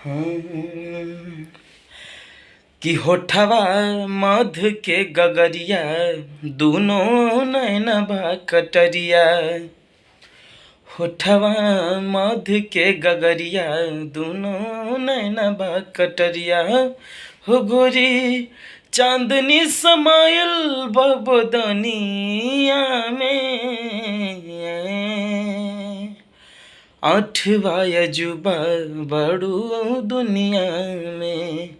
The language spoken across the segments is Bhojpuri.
हाँ। कि होठवा मध के गगरिया दोनों नैनबा कटरिया। होठवा मध के गगरिया दोनों नैनबा कटरिया। हो गोरी चांदनी समायल बबदनिया में। आठवा अजूबा बड़ू दुनिया में।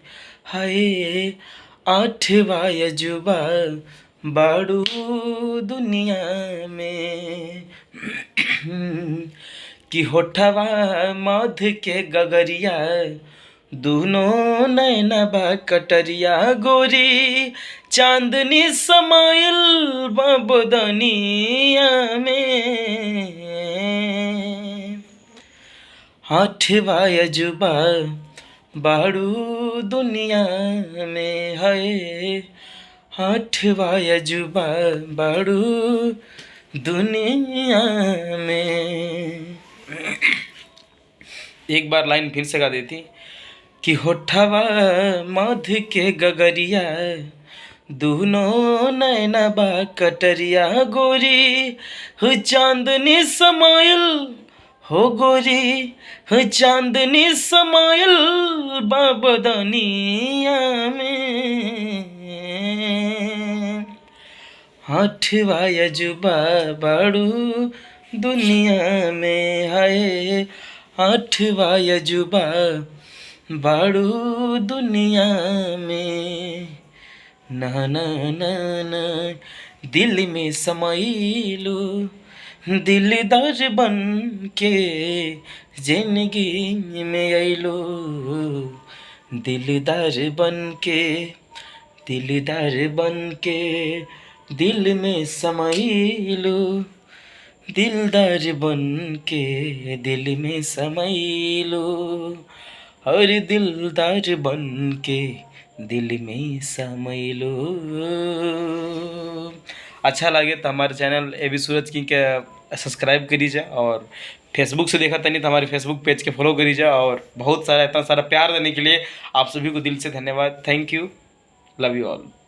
हाय आठवा अजूबा बड़ू दुनिया में। कि होठवा मध के गगरिया दोनों नैनबा कटरिया। गोरी चांदनी समाइल बबदनिया में। आठवा अजूबा बाड़ू दुनिया में। है आठवा अजूबा बाड़ू दुनिया में। एक बार लाइन फिर से गा देती। कि होठवा मध के गगरिया दोनों नैनबा कटरिया। गोरी हो चांदनी समाइल हो गोरी हो चांदनी समाइल बबदनिया में। आठवा अजूबा बाड़ू दुनिया में। है आठवा अजूबा बाड़ू दुनिया में। ना ना ना ना दिल में समाइलू दिलदार बन के जिंदगी में अइलो। दिलदार बन के दिल में समाइलो। दिलदार बन के दिल में समाइलो। और दिलदार बन के दिल में समाइलो। अच्छा लगे तो हमारे channel A B Suraj king के सब्सक्राइब करीजा। और फेसबुक से देखा तनी तो हमारे फेसबुक पेज के फॉलो करीजा। और बहुत सारा इतना सारा प्यार देने के लिए आप सभी को दिल से धन्यवाद। Thank you, love you all.